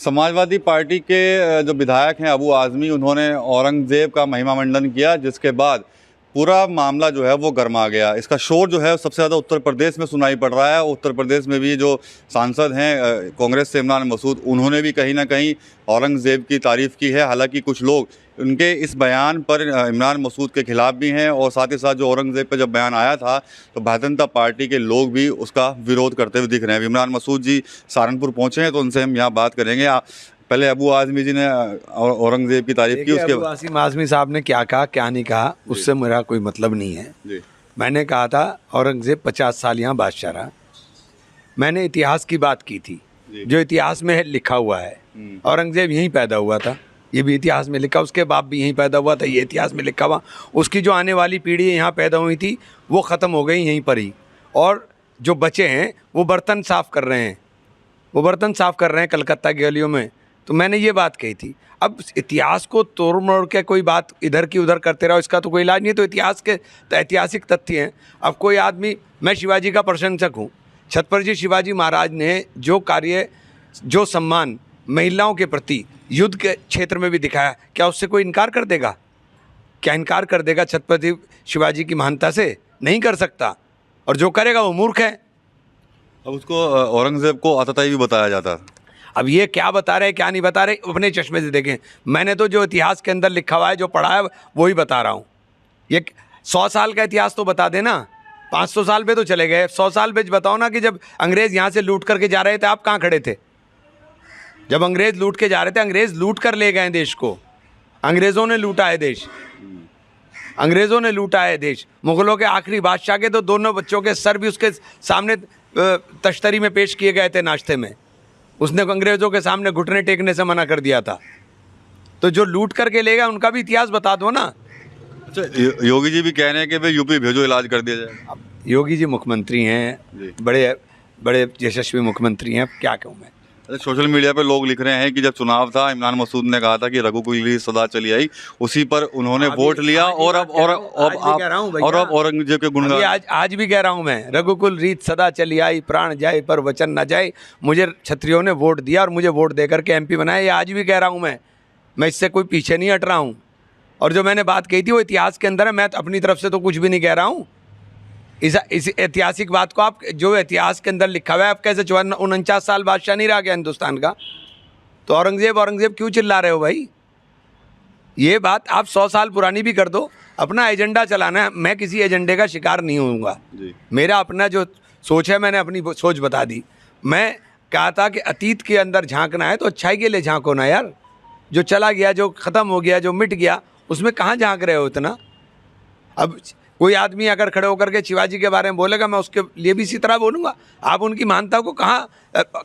Samajwadi party के जो विधायक हैं अबू आज़मी, उन्होंने औरंगज़ेब का महिमा मंडन किया, जिसके बाद पूरा मामला जो है वो गर्मा गया। इसका शोर जो है सबसे ज़्यादा उत्तर प्रदेश में सुनाई पड़ रहा है। उत्तर प्रदेश में भी जो सांसद हैं कांग्रेस से इमरान मसूद, उन्होंने भी कहीं ना कहीं औरंगज़ेब की तारीफ़ की है। हालांकि कुछ लोग उनके इस बयान पर इमरान मसूद के ख़िलाफ़ भी हैं, और साथ ही साथ जो औरंगज़ेब पर जब बयान आया था तो भारतीय जनता पार्टी के लोग भी उसका विरोध करते हुए दिख रहे हैं। इमरान मसूद जी सहारनपुर पहुँचे हैं, तो उनसे हम यहाँ बात करेंगे। पहले अबू आज़मी जी ने औरंगज़ेब की तारीफ़ की, उसके बाद अबू आज़मी साहब ने क्या कहा क्या नहीं कहा उससे मेरा कोई मतलब नहीं है जी। मैंने कहा था औरंगज़ेब 50 साल यहाँ बादशाह रहा। मैंने इतिहास की बात की थी, जो इतिहास में लिखा हुआ है। औरंगज़ेब यहीं पैदा हुआ था, ये भी इतिहास में लिखा, उसके बाप भी यहीं पैदा हुआ था, ये इतिहास में लिखा हुआ। उसकी जो आने वाली पीढ़ी यहाँ पैदा हुई थी वो ख़त्म हो गई यहीं पर ही, और जो बचे हैं वो बर्तन साफ़ कर रहे हैं, कलकत्ता की गलियों में। तो मैंने ये बात कही थी। अब इतिहास को तोड़ मोड़ के कोई बात इधर की उधर करते रहो, इसका तो कोई इलाज नहीं। तो इतिहास के ऐतिहासिक तथ्य हैं। अब कोई आदमी, मैं शिवाजी का प्रशंसक हूँ, छत्रपति शिवाजी महाराज ने जो कार्य, जो सम्मान महिलाओं के प्रति युद्ध के क्षेत्र में भी दिखाया, क्या उससे कोई इनकार कर देगा? क्या इनकार कर देगा छत्रपति शिवाजी की महानता से? नहीं कर सकता, और जो करेगा वो मूर्ख है। अब उसको औरंगज़ेब को आतताई भी बताया जाता है। अब ये क्या बता रहे क्या नहीं बता रहे, अपने चश्मे से देखें। मैंने तो जो इतिहास के अंदर लिखा हुआ है, जो पढ़ा है, वही बता रहा हूँ। ये 100 साल का इतिहास तो बता देना, 500 साल पे तो चले गए, 100 साल पे बताओ ना कि जब अंग्रेज़ यहाँ से लूट करके जा रहे थे, आप कहाँ खड़े थे? जब अंग्रेज़ लूट के जा रहे थे, अंग्रेज़ लूट कर ले गए देश को। अंग्रेज़ों ने लूटा है देश, अंग्रेज़ों ने लूटा है देश। मुग़लों के आखिरी बादशाह के तो दोनों बच्चों के सर भी उसके सामने तश्तरी में पेश किए गए थे नाश्ते में। उसने अंग्रेज़ों के सामने घुटने टेकने से मना कर दिया था। तो जो लूट करके ले गया उनका भी इतिहास बता दो ना। अच्छा, योगी जी भी कह रहे हैं कि भाई यूपी भेजो, इलाज कर दिया जाए। अब योगी जी मुख्यमंत्री हैं, बड़े बड़े यशस्वी मुख्यमंत्री हैं, क्या कहूँ मैं। सोशल मीडिया पे लोग लिख रहे हैं कि जब चुनाव था, इमरान मसूद ने कहा था कि रघुकुल रीत सदा चली आई, उसी पर उन्होंने वोट लिया, और अब औरंगजेब के गुणगान। आज भी कह रहा हूँ मैं, रघुकुल रीत सदा चली आई, प्राण जाए पर वचन न जाए। मुझे क्षत्रियों ने वोट दिया और मुझे वोट देकर के MP बनाया, ये आज भी कह रहा हूँ मैं इससे कोई पीछे नहीं हट रहा हूँ। और जो मैंने बात कही थी वो इतिहास के अंदर है, मैं अपनी तरफ से तो कुछ भी नहीं कह रहा हूँ। इस ऐतिहासिक बात को, आप जो इतिहास के अंदर लिखा हुआ है, आप कैसे 49 साल बादशाह नहीं रहा क्या हिंदुस्तान का? तो औरंगज़ेब क्यों चिल्ला रहे हो भाई? ये बात आप 100 साल पुरानी भी कर दो, अपना एजेंडा चलाना है। मैं किसी एजेंडे का शिकार नहीं होऊंगा। मेरा अपना जो सोच है, मैंने अपनी सोच बता दी। मैं कहा था कि अतीत के अंदर झांकना है तो अच्छाई के लिए झांको ना यार। जो चला गया, जो ख़त्म हो गया, जो मिट गया, उसमें कहाँ झांक रहे हो इतना? अब कोई आदमी अगर खड़े होकर के शिवाजी के बारे में बोलेगा, मैं उसके लिए भी इसी तरह बोलूँगा। आप उनकी मानता को कहाँ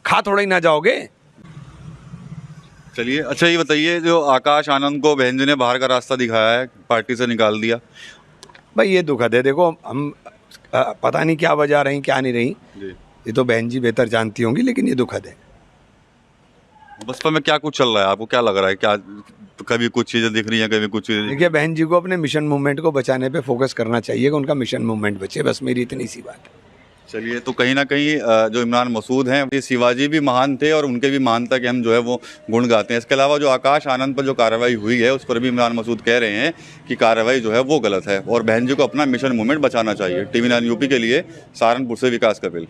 खा थोड़ा ही ना जाओगे। चलिए, अच्छा ये बताइए, जो आकाश आनंद को बहन जी ने बाहर का रास्ता दिखाया है, पार्टी से निकाल दिया, भाई ये दुखद है। देखो, हम पता नहीं क्या वजह रही क्या नहीं रही, ये तो बहन जी बेहतर जानती होंगी, लेकिन ये दुखद है। बसपा में क्या कुछ चल रहा है, आपको क्या लग रहा है? क्या कभी कुछ चीज़ें दिख रही हैं, कभी कुछ चीज़ें? देखिए, बहन जी को अपने मिशन मूवमेंट को बचाने पे फोकस करना चाहिए कि उनका मिशन मूवमेंट बचे, बस मेरी इतनी सी बात है। चलिए, तो कहीं ना कहीं जो इमरान मसूद हैं, ये शिवाजी भी महान थे और उनके भी महानता के हम जो है वो गुण गाते हैं। इसके अलावा जो आकाश आनंद पर जो कार्रवाई हुई है, उस पर भी इमरान मसूद कह रहे हैं कि कार्रवाई जो है वो गलत है, और बहन जी को अपना मिशन मूवमेंट बचाना चाहिए। TV9 यूपी के लिए सहारनपुर से विकास कपिल।